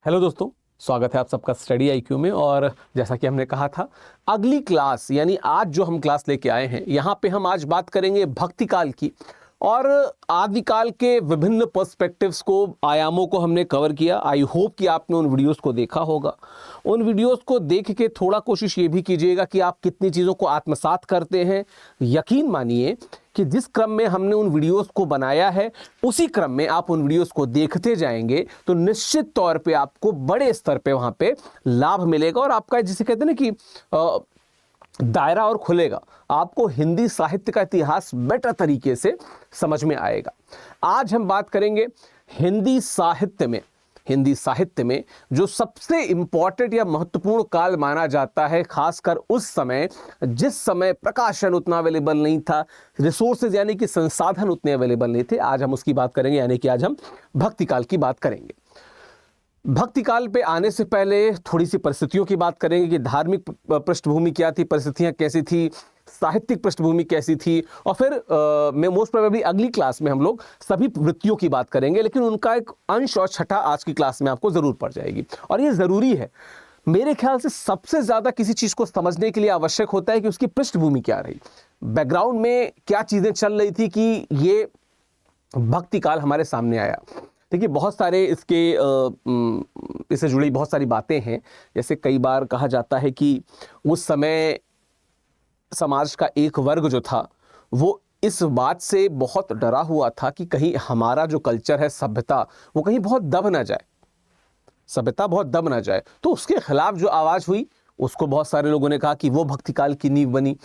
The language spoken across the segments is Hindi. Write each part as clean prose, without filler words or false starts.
हेलो दोस्तों, स्वागत है आप सबका स्टडी आईक्यू में। और जैसा कि हमने कहा था, अगली क्लास यानी आज जो हम क्लास लेके आए हैं, यहाँ पे हम आज बात करेंगे भक्ति काल की। और आदिकाल के विभिन्न पर्सपेक्टिव्स को, आयामों को हमने कवर किया। आई होप कि आपने उन वीडियोस को देखा होगा। उन वीडियोस को देख के थोड़ा कोशिश ये भी कीजिएगा कि आप कितनी चीज़ों को आत्मसात करते हैं। यकीन मानिए कि जिस क्रम में हमने उन वीडियोस को बनाया है, उसी क्रम में आप उन वीडियोस को देखते जाएंगे तो निश्चित तौर पे आपको बड़े स्तर पे वहाँ पे लाभ मिलेगा। और आपका, जिसे कहते हैं ना कि दायरा और खुलेगा, आपको हिंदी साहित्य का इतिहास बेटर तरीके से समझ में आएगा। आज हम बात करेंगे हिंदी साहित्य में जो सबसे इंपॉर्टेंट या महत्वपूर्ण काल माना जाता है, खासकर उस समय जिस समय प्रकाशन उतना अवेलेबल नहीं था, रिसोर्सेज यानी कि संसाधन उतने अवेलेबल नहीं थे। आज हम उसकी बात करेंगे, यानी कि आज हम भक्ति काल की बात करेंगे। भक्ति काल पे आने से पहले थोड़ी सी परिस्थितियों की बात करेंगे कि धार्मिक पृष्ठभूमि क्या थी, परिस्थितियां कैसी थी, साहित्यिक पृष्ठभूमि कैसी थी। और फिर मैं मोस्ट प्रोबेबली अगली क्लास में हम लोग सभी वृत्तियों की बात करेंगे, लेकिन उनका एक अंश और छठा आज की क्लास में आपको जरूर पड़ जाएगी। और ये जरूरी है। मेरे ख्याल से सबसे ज्यादा किसी चीज को समझने के लिए आवश्यक होता है कि उसकी पृष्ठभूमि क्या रही, बैकग्राउंड में क्या चीजें चल रही थी कि ये भक्ति काल हमारे सामने आया। देखिए, बहुत सारे इससे जुड़ी बहुत सारी बातें हैं। जैसे कई बार कहा जाता है कि उस समय समाज का एक वर्ग जो था, वो इस बात से बहुत डरा हुआ था कि कहीं हमारा जो कल्चर है, सभ्यता, वो कहीं बहुत दब ना जाए, तो उसके खिलाफ जो आवाज हुई, उसको बहुत सारे लोगों ने कहा कि वो भक्ति काल की नींव बनी।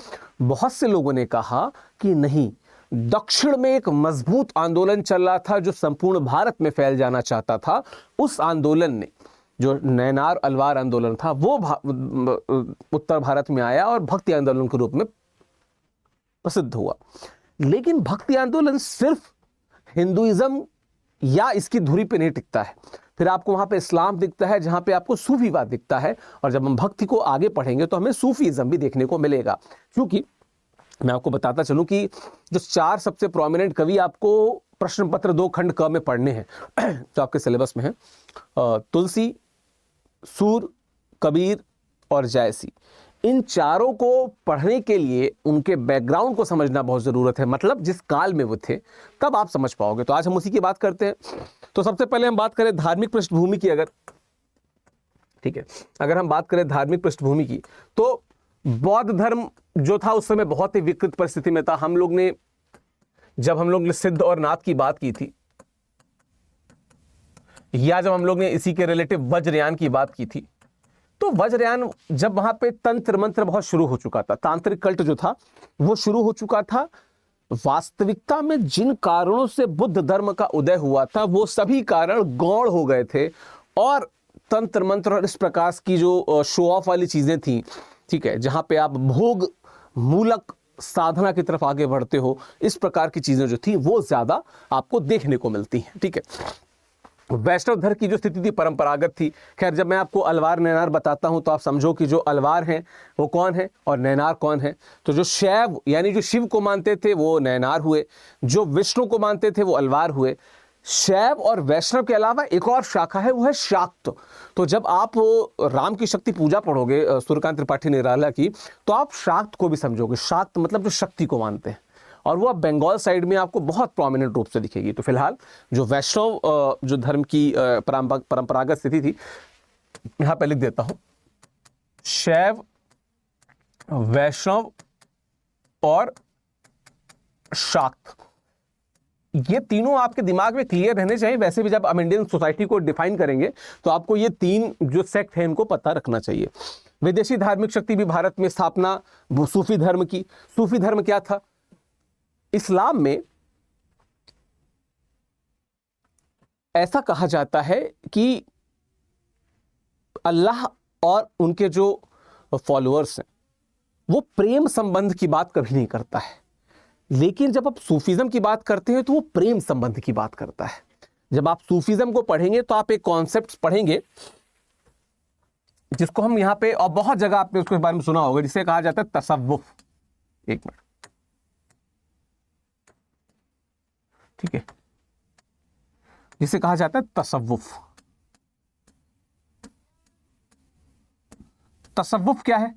बहुत से लोगों ने कहा कि नहीं, दक्षिण में एक मजबूत आंदोलन चल रहा था जो संपूर्ण भारत में फैल जाना चाहता था। उस आंदोलन ने, जो नैनार अलवार आंदोलन था, वो उत्तर भारत में आया और भक्ति आंदोलन के रूप में प्रसिद्ध हुआ। लेकिन भक्ति आंदोलन सिर्फ हिंदुइज्म या इसकी धुरी पे नहीं टिकता है। फिर आपको वहां पे इस्लाम दिखता है, जहां पे आपको सूफीवाद दिखता है। और जब हम भक्ति को आगे पढ़ेंगे तो हमें सूफीइज्म भी देखने को मिलेगा। क्योंकि मैं आपको बताता चलूं कि जो चार सबसे प्रोमिनेंट कवि आपको प्रश्न पत्र 2 खंड क में पढ़ने हैं जो आपके सिलेबस में है, तुलसी, सूर, कबीर और जायसी। इन चारों को पढ़ने के लिए उनके बैकग्राउंड को समझना बहुत जरूरत है। मतलब जिस काल में वो थे, तब आप समझ पाओगे। तो आज हम उसी की बात करते हैं। तो सबसे पहले हम बात करें धार्मिक पृष्ठभूमि की। अगर हम बात करें धार्मिक पृष्ठभूमि की, तो बौद्ध धर्म जो था उस समय बहुत ही विकृत परिस्थिति में था। जब हम लोग ने सिद्ध और नाथ की बात की थी, या जब हम लोग ने इसी के रिलेटिव वज्रयान की बात की थी, तो वज्रयान जब वहां पे तंत्र मंत्र बहुत शुरू हो चुका था, तांत्रिक कल्ट जो था वो शुरू हो चुका था। वास्तविकता में जिन कारणों से बुद्ध धर्म का उदय हुआ था, वो सभी कारण गौण हो गए थे। और तंत्र मंत्र और इस प्रकार की जो शो ऑफ वाली चीजें थी, ठीक है, जहां पे आप भोग मूलक साधना की तरफ आगे बढ़ते हो, इस प्रकार की चीजें जो थी वो ज्यादा आपको देखने को मिलती हैं। ठीक है, वैष्णव धर्म की जो स्थिति थी परंपरागत थी। खैर, जब मैं आपको अलवार नैनार बताता हूं तो आप समझो कि जो अलवार हैं वो कौन है और नैनार कौन है। तो जो शैव यानी जो शिव को मानते थे वो नैनार हुए, जो विष्णु को मानते थे वो अलवार हुए। शैव और वैष्णव के अलावा एक और शाखा है, वो है शाक्त। तो जब आप राम की शक्ति पूजा पढ़ोगे सूर्यकांत त्रिपाठी निराला की, तो आप शाक्त को भी समझोगे। शाक्त मतलब जो शक्ति को मानते हैं, और वो अब बंगाल साइड में आपको बहुत प्रोमिनेंट रूप से दिखेगी। तो फिलहाल जो वैष्णव जो धर्म की परंपरागत स्थिति थी, यहां पे लिख देता हूं, शैव, वैष्णव और शाक्त, ये तीनों आपके दिमाग में क्लियर रहने चाहिए। वैसे भी जब हम इंडियन सोसाइटी को डिफाइन करेंगे तो आपको ये 3 जो सेक्ट है इनको पता रखना चाहिए। विदेशी धार्मिक शक्ति भी भारत में स्थापना सूफी धर्म की। सूफी धर्म क्या था? इस्लाम में ऐसा कहा जाता है कि अल्लाह और उनके जो फॉलोअर्स हैं वो प्रेम संबंध की बात कभी नहीं करता है। लेकिन जब आप सूफीज्म की बात करते हैं तो वो प्रेम संबंध की बात करता है। जब आप सूफीज्म को पढ़ेंगे तो आप एक कॉन्सेप्ट पढ़ेंगे जिसको हम यहां पे, और बहुत जगह आपने उसके बारे में सुना होगा, जिसे कहा जाता है तसव्वुफ। एक मिनट, ठीक है, जिसे कहा जाता है तसव्वुफ। तसव्वुफ क्या है?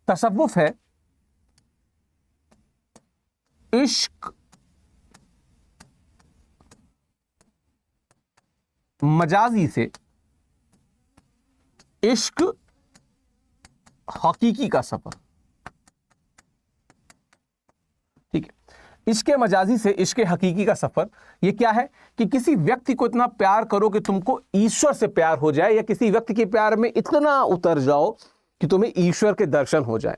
तसव्वुफ है इश्क मजाजी से इश्क हकीकी का सफर। ठीक है, इश्क मजाजी से इश्क हकीकी का सफर ये क्या है कि किसी व्यक्ति को इतना प्यार करो कि तुमको ईश्वर से प्यार हो जाए, या किसी व्यक्ति के प्यार में इतना उतर जाओ कि तुम्हें ईश्वर के दर्शन हो जाए।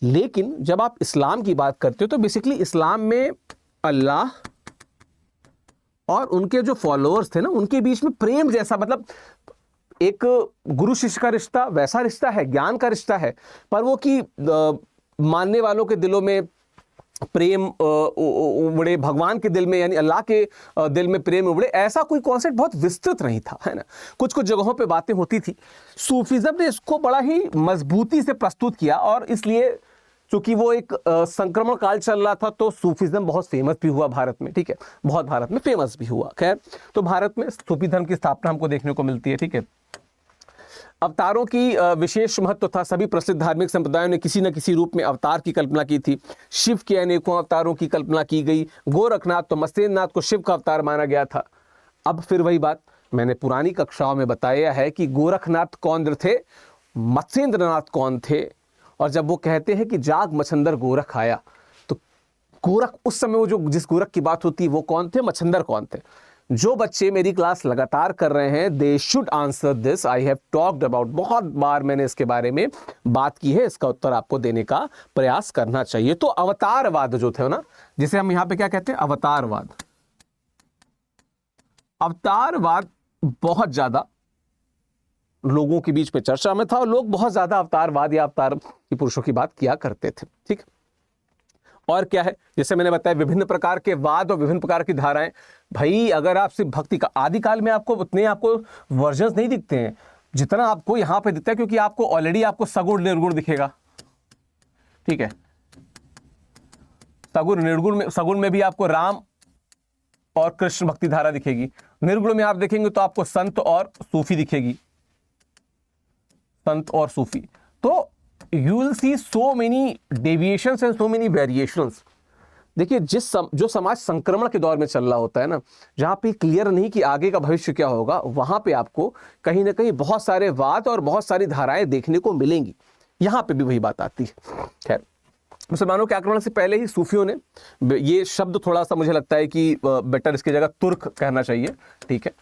लेकिन जब आप इस्लाम की बात करते हो तो बेसिकली इस्लाम में अल्लाह और उनके जो फॉलोअर्स थे ना, उनके बीच में प्रेम जैसा, मतलब एक गुरु शिष्य का रिश्ता वैसा रिश्ता है, ज्ञान का रिश्ता है, पर वो कि मानने वालों के दिलों में प्रेम उमड़े, भगवान के दिल में यानी अल्लाह के दिल में प्रेम उमड़े, ऐसा कोई कॉन्सेप्ट बहुत विस्तृत नहीं था, है ना। कुछ कुछ जगहों पे बातें होती थी। सूफिज्म ने इसको बड़ा ही मजबूती से प्रस्तुत किया, और इसलिए चूंकि वो एक संक्रमण काल चल रहा था तो सूफिज्म बहुत फेमस भी हुआ भारत में। ठीक है, बहुत भारत में फेमस भी हुआ। खैर, तो भारत में सूफी धर्म की स्थापना हमको देखने को मिलती है। ठीक है, अवतारों की विशेष महत्व था। सभी प्रसिद्ध धार्मिक संप्रदायों ने किसी न किसी रूप में अवतार की कल्पना की थी। शिव के अनेकों अवतारों की कल्पना की गई। गोरखनाथ तो मत्स्येंद्रनाथ को शिव का अवतार माना गया था। अब फिर वही बात मैंने पुरानी कक्षाओं में बताया है कि गोरखनाथ कौन थे, मत्स्येंद्रनाथ कौन थे, और जब वो कहते हैं कि जाग मच्छंदर गोरख आया, तो गोरख उस समय वो जो जिस गोरख की बात होती है वो कौन थे, मच्छंदर कौन थे। जो बच्चे मेरी क्लास लगातार कर रहे हैं, they should answer this. I have talked about, बहुत बार मैंने इसके बारे में बात की है, इसका उत्तर आपको देने का प्रयास करना चाहिए। तो अवतारवाद जो थे ना, जिसे हम यहां पे क्या कहते हैं, अवतारवाद। अवतारवाद बहुत ज्यादा लोगों के बीच में चर्चा में था, और लोग बहुत ज्यादा अवतारवाद या अवतार की पुरुषों की बात किया करते थे। ठीक, और क्या है, जैसे मैंने बताया विभिन्न प्रकार के वाद और विभिन्न प्रकार की धाराएं। भाई अगर आप सिर्फ भक्ति का, आदिकाल में आपको उतने आपको वर्जन्स नहीं दिखते हैं जितना आपको यहां पे दिखता है, क्योंकि आपको ऑलरेडी आपको सगुण निर्गुण दिखेगा। ठीक है, सगुण निर्गुण में, सगुण में भी आपको राम और कृष्ण भक्ति धारा दिखेगी। निर्गुण में आप देखेंगे तो आपको संत और सूफी दिखेगी, संत और सूफी। तो you will see so many deviations and so many variations। देखिए जो समाज संक्रमण के दौर में चल रहा होता है ना, जहां पे क्लियर नहीं कि आगे का भविष्य क्या होगा, वहां पे आपको कहीं ना कहीं बहुत सारे वाद और बहुत सारी धाराएं देखने को मिलेंगी। यहां पे भी वही बात आती है। खैर, मुसलमानों के आक्रमण से पहले ही सूफियों ने, ये शब्द थोड़ा सा मुझे लगता है कि बेटर इसकी जगह तुर्क कहना चाहिए। ठीक है,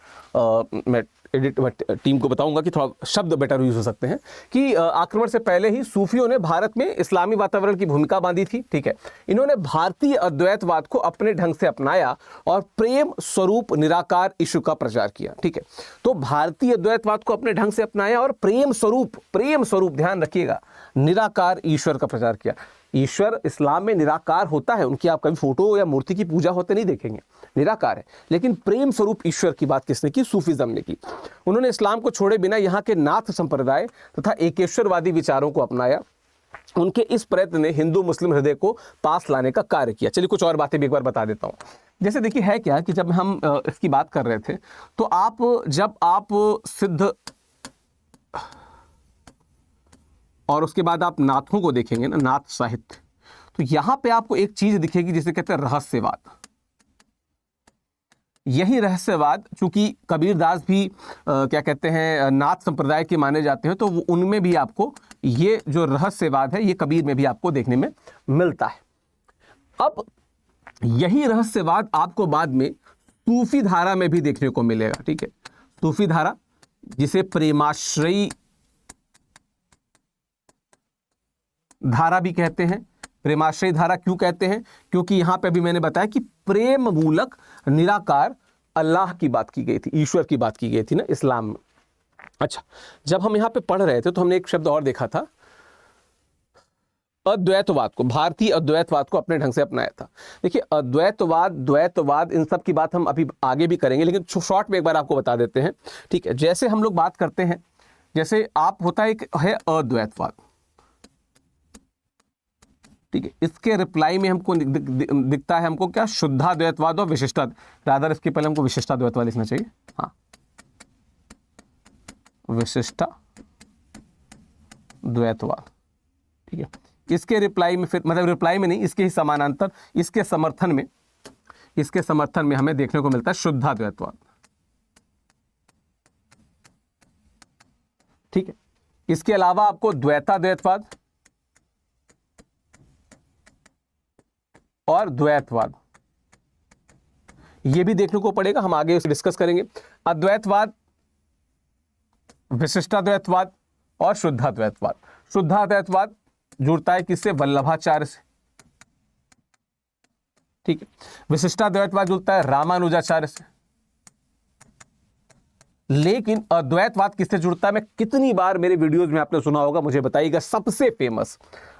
मैं टीम को बताऊंगा कि थोड़ा शब्द बेटर यूज हो सकते हैं, कि आक्रमण से पहले ही सूफियों ने भारत में इस्लामी वातावरण की भूमिका बांधी थी। ठीक है, इन्होंने भारतीय अद्वैतवाद को अपने ढंग से अपनाया और प्रेम स्वरूप निराकार ईश्वर का प्रचार किया। ठीक है, तो भारतीय अद्वैतवाद को अपने ढंग से अपनाया और प्रेम स्वरूप ध्यान रखिएगा, निराकार ईश्वर का प्रचार किया। ईश्वर इस्लाम में निराकार होता है, उनकी आप कभी फोटो या मूर्ति की पूजा होते नहीं देखेंगे, निराकार है। लेकिन प्रेम स्वरूप ईश्वर की बात किसने की, सूफिज्म ने की। उन्होंने इस्लाम को छोड़े बिना यहाँ के नाथ संप्रदाय तथा एकेश्वरवादी विचारों को अपनाया। उनके इस प्रयत्न ने हिंदू मुस्लिम हृदय को पास लाने का कार्य किया। चलिए कुछ और बातें भी एक बार बता देता हूँ। जैसे देखिए है क्या कि जब हम इसकी बात कर रहे थे तो जब आप सिद्ध और उसके बाद आप नाथों को देखेंगे ना, नाथ साहित्य, तो यहां पे आपको एक चीज दिखेगी जिसे कहते हैं रहस्यवाद। यही रहस्यवाद, चूंकि कबीरदास भी क्या कहते हैं नाथ संप्रदाय के माने जाते हैं, तो उनमें भी आपको ये जो रहस्यवाद है ये कबीर में भी आपको देखने में मिलता है। अब यही रहस्यवाद आपको बाद में सूफी धारा में भी देखने को मिलेगा। ठीक है, सूफी धारा जिसे प्रेमाश्रयी धारा भी कहते हैं। प्रेमाश्रय धारा क्यों कहते हैं, क्योंकि यहां पे भी मैंने बताया कि प्रेम मूलक निराकार अल्लाह की बात की गई थी, ईश्वर की बात की गई थी ना इस्लाम में। अच्छा, जब हम यहां पे पढ़ रहे थे तो हमने एक शब्द और देखा था, अद्वैतवाद को, भारतीय अद्वैतवाद को अपने ढंग से अपनाया था। देखिए अद्वैतवाद, द्वैतवाद, इन सब की बात हम अभी आगे भी करेंगे, लेकिन शॉर्ट में एक बार आपको बता देते हैं। ठीक है, जैसे हम लोग बात करते हैं, जैसे आप होता है एक है अद्वैतवाद। ठीक है, इसके रिप्लाई में हमको दिखता है हमको क्या, शुद्धाद्वैतवाद और विशिष्टा, रादर इसके पहले हमको विशिष्टाद्वैतवाद लिखना चाहिए। हाँ, विशिष्टा द्वैतवाद। ठीक है, इसके रिप्लाई में फिर मतलब रिप्लाई में नहीं, इसके ही समानांतर इसके समर्थन में हमें देखने को मिलता है शुद्धाद्वैतवाद। ठीक है, इसके अलावा आपको द्वैताद्वैतवाद और द्वैतवाद ये भी देखने को पड़ेगा, हम आगे इसे डिस्कस करेंगे। अद्वैतवाद, विशिष्टाद्वैतवाद और शुद्धाद्वैतवाद। शुद्धाद्वैतवाद जुड़ता है किससे? वल्लभाचार्य से। ठीक है, विशिष्टाद्वैतवाद जुड़ता है रामानुजाचार्य से। लेकिन अद्वैतवाद किससे जुड़ता है? मैं कितनी बार मेरे वीडियोस में आपने सुना होगा, मुझे बताइएगा सबसे फेमस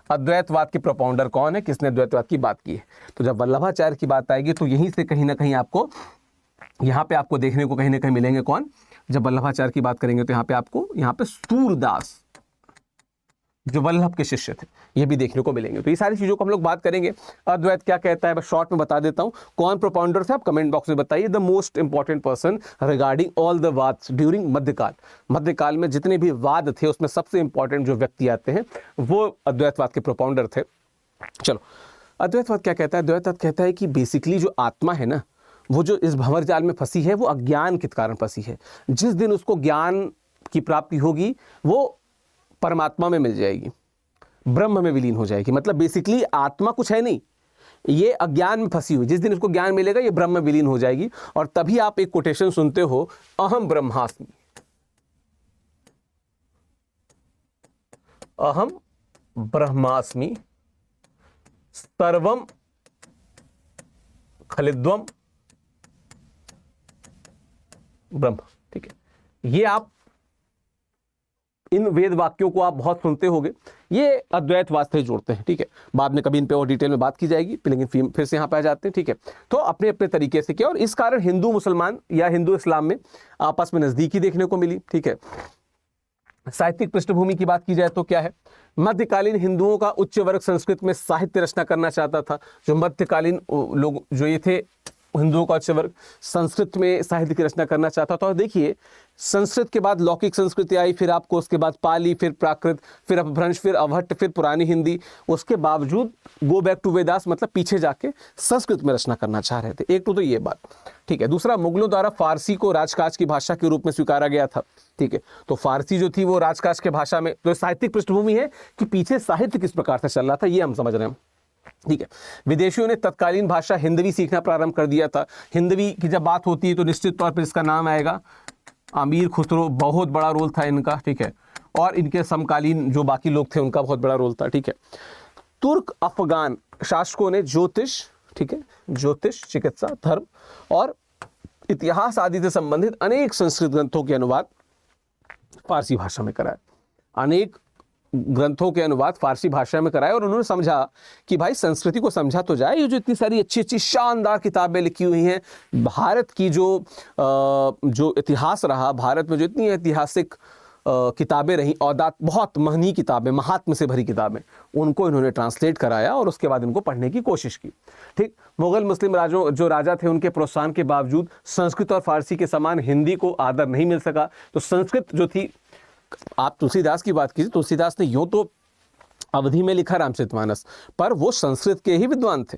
अद्वैतवाद के प्रोपाउंडर कौन है, किसने अद्वैतवाद की बात की है? तो जब वल्लभाचार्य की बात आएगी तो यहीं से कहीं ना कहीं आपको यहां पे आपको देखने को कहीं ना कहीं मिलेंगे कौन? जब वल्लभाचार्य की बात करेंगे तो यहां पे सूरदास जो वल्लभ के शिष्य थे ये भी देखने को मिलेंगे। तो ये सारी चीजों को हम लोग बात करेंगे। अद्वैत क्या कहता है बस शॉर्ट में बता देता हूं। कौन प्रोपाउंडर थे आप कमेंट बॉक्स में बताइए। The most important person regarding all the वाद्स ड्यूरिंग मध्यकाल। मध्यकाल में जितने भी वाद थे उसमें सबसे इंपॉर्टेंट जो व्यक्ति आते हैं वो अद्वैतवाद के प्रोपाउंडर थे। चलो, अद्वैतवाद क्या कहता है? अद्वैतवाद कहता है कि बेसिकली जो आत्मा है ना, वो जो इस भंवर जाल में फंसी है वो अज्ञान के कारण फंसी है। जिस दिन उसको ज्ञान की प्राप्ति होगी वो परमात्मा में मिल जाएगी, ब्रह्म में विलीन हो जाएगी। मतलब बेसिकली आत्मा कुछ है नहीं, ये अज्ञान में फंसी हुई। जिस दिन इसको ज्ञान मिलेगा ये ब्रह्म में विलीन हो जाएगी। और तभी आप एक कोटेशन सुनते हो, अहम ब्रह्मास्मि, अहम ब्रह्मास्मि सर्वम खलिद्वम ब्रह्म। ठीक है, ये आप इन वेद वाक्यों को आप बहुत सुनते होंगे, ये अद्वैतवाद से जोड़ते हैं। ठीक है, बाद में कभी इन पे और डिटेल में बात की जाएगी, लेकिन फिर से यहां पे आ जाते हैं। ठीक है, तो अपने अपने तरीके से किया और इस कारण हिंदू मुसलमान या हिंदू इस्लाम में आपस में नजदीकी देखने को मिली। ठीक है, साहित्यिक पृष्ठभूमि की बात की जाए तो क्या है? मध्यकालीन हिंदुओं का उच्च वर्ग संस्कृत में साहित्य रचना करना चाहता था। जो मध्यकालीन लोग जो ये थे हिंदुओं का उच्च वर्ग संस्कृत में साहित्य की रचना करना चाहता था। और देखिए, संस्कृत के बाद लौकिक संस्कृति आई, फिर आपको उसके बाद पाली, फिर प्राकृत, फिर अपभ्रंश, फिर अवहट्ट, फिर पुरानी हिंदी। उसके बावजूद गो बैक टू वेदास, मतलब पीछे जाके संस्कृत में रचना करना चाह रहे थे। एक तो ये बात। ठीक है, दूसरा, मुगलों द्वारा फारसी को राजकाज की भाषा के रूप में स्वीकारा गया था। ठीक है, तो फारसी जो थी वो राजकाज के भाषा में, तो साहित्यिक पृष्ठभूमि है कि पीछे साहित्य किस प्रकार से चल रहा था ये हम समझ रहे हैं। ठीक है, विदेशियों ने तत्कालीन भाषा हिंदवी सीखना प्रारंभ कर दिया था। हिंदवी की जब बात होती है तो निश्चित तौर पर इसका नाम आएगा अमीर खुसरो, बहुत बड़ा रोल था इनका। ठीक है, और इनके समकालीन जो बाकी लोग थे उनका बहुत बड़ा रोल था। ठीक है, तुर्क अफगान शासकों ने ज्योतिष, ठीक है, ज्योतिष, चिकित्सा, धर्म और इतिहास आदि से संबंधित अनेक संस्कृत ग्रंथों के अनुवाद फारसी भाषा में कराए। अनेक ग्रंथों के अनुवाद फारसी भाषा में कराए और उन्होंने समझा कि भाई संस्कृति को समझा तो जाए। ये जो इतनी सारी अच्छी अच्छी शानदार किताबें लिखी हुई हैं, भारत की जो इतिहास रहा, भारत में जो इतनी ऐतिहासिक किताबें रहीं, औदात, बहुत महंगी किताबें, महात्म से भरी किताबें, उनको इन्होंने ट्रांसलेट कराया और उसके बाद इनको पढ़ने की कोशिश की। ठीक, मुगल मुस्लिम जो राजा थे उनके प्रोत्साहन के बावजूद संस्कृत और फारसी के समान हिंदी को आदर नहीं मिल सका। तो संस्कृत जो थी, आप तुलसीदास की बात कीजिए, तुलसीदास ने यूं तो अवधि में लिखा रामचरितमानस, पर वो संस्कृत के ही विद्वान थे।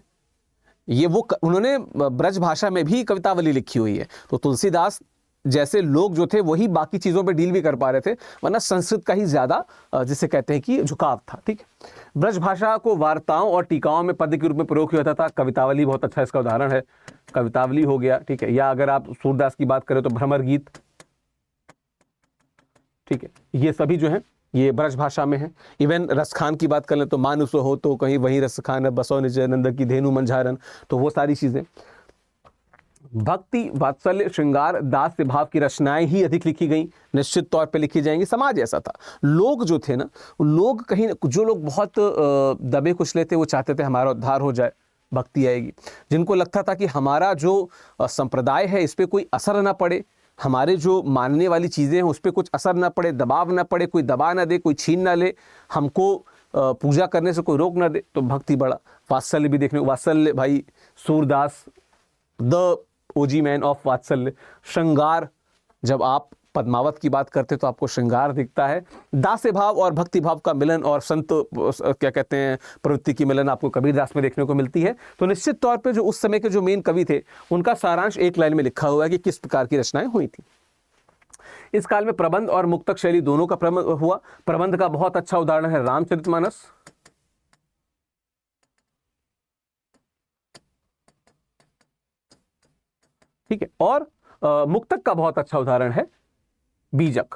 ये उन्होंने ब्रज भाषा में भी कवितावली लिखी हुई है। तो तुलसीदास जैसे लोग जो थे वही बाकी चीज़ों पे डील भी कर पा रहे थे, वरना संस्कृत का ही ज़्यादा जिसे कहते हैं कि झुकाव था। ठीक, ब्रज भाषा को वार्ताओं और टीकाओं में पद्य के रूप में प्रयोग किया जाता था। कवितावली बहुत अच्छा इसका उदाहरण है, कवितावली हो गया। ठीक है, या अगर आप सूरदास की बात करें तो भ्रमर गीत। ठीक है, ये सभी जो हैं ये ब्रज भाषा में है। इवन रसखान की बात कर लें तो मानुस हो तो कहीं वही रसखान, बसो निज नंद की धेनु मंझारन, तो वो सारी चीज़ें। भक्ति, वात्सल्य, श्रृंगार, दास भाव की रचनाएं ही अधिक लिखी गई, निश्चित तौर पे लिखी जाएंगी। समाज ऐसा था, लोग जो थे ना, लोग कहीं, जो लोग बहुत दबे कुचले थे वो चाहते थे हमारा उद्धार हो जाए, भक्ति आएगी। जिनको लगता था कि हमारा जो संप्रदाय है इस पर कोई असर ना पड़े, हमारे जो मानने वाली चीज़ें हैं उस पर कुछ असर ना पड़े, दबाव ना पड़े, कोई दबा ना दे, कोई छीन ना ले, हमको पूजा करने से कोई रोक ना दे, तो भक्ति बढ़ा। वात्सल्य भी देखने को, वात्सल्य भाई Surdas the OG man of वात्सल्य। श्रृंगार, जब आप पद्मावत की बात करते तो आपको श्रृंगार दिखता है। दास्य भाव और भक्ति भाव का मिलन और संत क्या कहते हैं प्रवृत्ति की मिलन आपको कबीरदास में देखने को मिलती है। तो निश्चित तौर पे जो उस समय के जो मेन कवि थे उनका सारांश एक लाइन में लिखा हुआ है कि किस प्रकार की रचनाएं हुई थी। इस काल में प्रबंध और मुक्तक शैली दोनों का हुआ। प्रबंध का बहुत अच्छा उदाहरण है रामचरितमानस, ठीक है, और मुक्तक का बहुत अच्छा उदाहरण है बीजक,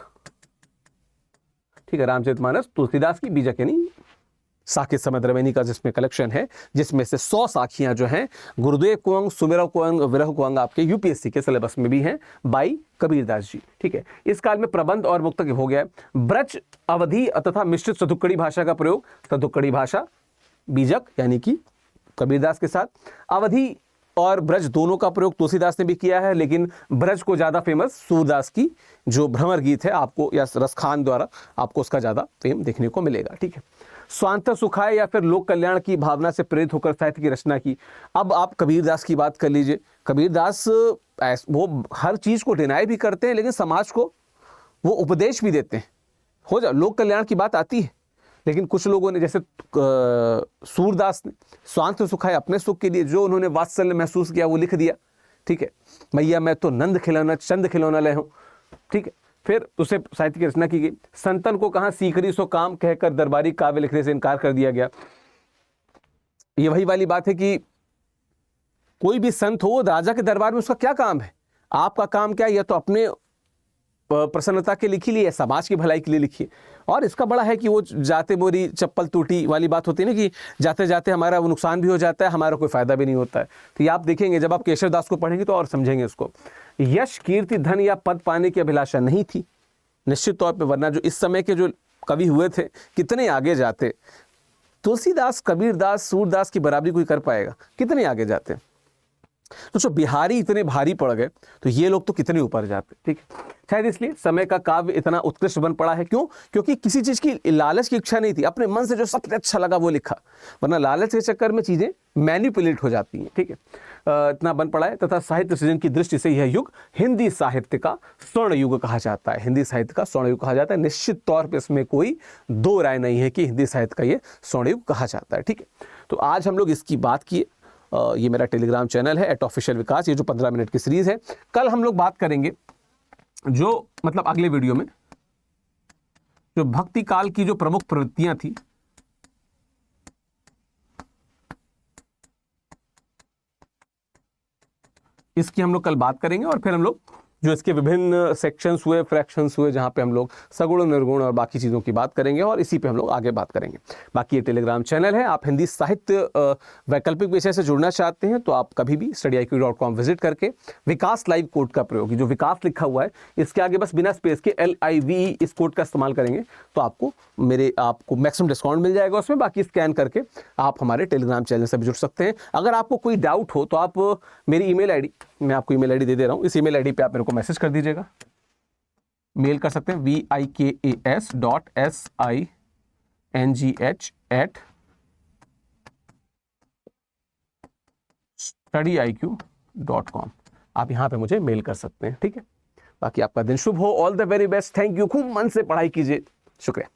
ठीक है। रामचरितमानस तुलसीदास की, बीजक यानी साकेत समद्रवेनी का जिसमें कलेक्शन है, जिसमें से 100 साखियां जो हैं गुरुदेव को अंग, सुमेरा को अंग, विरह को अंग आपके यूपीएससी के सिलेबस में भी हैं बाई कबीरदास जी, ठीक है। इस काल में प्रबंध और मुक्तक हो गया। ब्रज, अवधि तथा मिश्रित सदुक्कड़ी भाषा का प्रयोग, सदुक्कड़ी भाषा बीजक यानी कि कबीरदास के साथ, अवधि और ब्रज दोनों का प्रयोग तुलसीदास ने भी किया है, लेकिन ब्रज को ज्यादा फेमस सूरदास की जो भ्रमर गीत है आपको या रसखान द्वारा आपको उसका ज्यादा फेम देखने को मिलेगा, ठीक है। स्वांत सुखाय या फिर लोक कल्याण की भावना से प्रेरित होकर साहित्य की रचना की। अब आप कबीरदास की बात कर लीजिए। कबीरदास वो हर चीज को डिनाई भी करते हैं, लेकिन समाज को वो उपदेश भी देते हैं। हो जा लोक कल्याण की बात आती है, लेकिन कुछ लोगों ने जैसे सूरदास ने स्वांत सुखाय अपने सुख के लिए जो उन्होंने वात्सल्य महसूस किया वो लिख दिया, ठीक है। मैया मैं तो नंद खिलौना चंद खिलौना ले हूं, ठीक है। फिर उसे साहित्य की रचना की गई। संतन को कहां सीकरी सो काम कहकर दरबारी काव्य लिखने से इनकार कर दिया गया। ये वही वाली बात है कि कोई भी संत हो राजा के दरबार में उसका क्या काम है, आपका काम क्या है, या तो अपने प्रसन्नता के लिखी लिए, समाज की भलाई के लिए लिखिए। और इसका बड़ा है कि वो जाते बोरी चप्पल टूटी वाली बात होती है ना, कि जाते जाते हमारा वो नुकसान भी हो जाता है, हमारा कोई फायदा भी नहीं होता है। तो ये आप देखेंगे जब आप केशवदास को पढ़ेंगे तो और समझेंगे उसको। यश, कीर्ति, धन या पद पाने की अभिलाषा नहीं थी निश्चित तौर पे, वरना जो इस समय के जो कवि हुए थे कितने आगे जाते। तुलसीदास, कबीरदास, सूरदास की बराबरी कोई कर पाएगा, कितने आगे जाते। तो जो बिहारी इतने भारी पड़ गए तो ये लोग तो कितने ऊपर जाते, ठीक है। शायद इसलिए समय का काव्य इतना उत्कृष्ट बन पड़ा है। क्यों? क्योंकि किसी चीज की लालच की इच्छा नहीं थी, अपने मन से जो सबसे अच्छा लगा वो लिखा, वरना लालच के चक्कर में चीजें मैनिपुलेट हो जाती हैं, ठीक है। इतना बन पड़ा है। तथा साहित्य सृजन की दृष्टि से यह युग हिंदी साहित्य का स्वर्ण युग कहा जाता है, हिंदी साहित्य का स्वर्ण युग कहा जाता है। निश्चित तौर पर इसमें कोई दो राय नहीं है कि हिंदी साहित्य का ये स्वर्ण युग कहा जाता है, ठीक है। तो आज हम लोग इसकी बात किए। ये मेरा टेलीग्राम चैनल है @ऑफिशियल_विकास, ये जो 15 मिनट की सीरीज है। कल हम लोग बात करेंगे जो मतलब अगले वीडियो में जो भक्ति काल की जो प्रमुख प्रवृत्तियां थी, इसकी हम लोग कल बात करेंगे। और फिर हम लोग जो इसके विभिन्न सेक्शंस हुए, फ्रैक्शंस हुए, जहां पे हम लोग सगुण निर्गुण और बाकी चीज़ों की बात करेंगे, और इसी पे हम लोग आगे बात करेंगे। बाकी ये टेलीग्राम चैनल है। आप हिंदी साहित्य वैकल्पिक विषय से जुड़ना चाहते हैं तो आप कभी भी studyIQ.com विजिट करके विकास लाइव कोड का प्रयोग, जो विकास लिखा हुआ है इसके आगे बस बिना स्पेस के LIVE इस कोड का इस्तेमाल करेंगे तो आपको मैक्सिमम डिस्काउंट मिल जाएगा उसमें। बाकी स्कैन करके आप हमारे टेलीग्राम चैनल से भी जुड़ सकते हैं। अगर आपको कोई डाउट हो तो आप मेरी ईमेल आईडी, मैं आपको ईमेल आईडी दे रहा हूँ, इस ईमेल आईडी पे आप मेरे को मैसेज कर दीजिएगा, मेल कर सकते हैं vikas.singh@studyiq.com, आप यहाँ पे मुझे मेल कर सकते हैं, ठीक है। बाकी आपका दिन शुभ हो, all the very best, thank you. खूब मन से पढ़ाई कीजिए, शुक्रिया।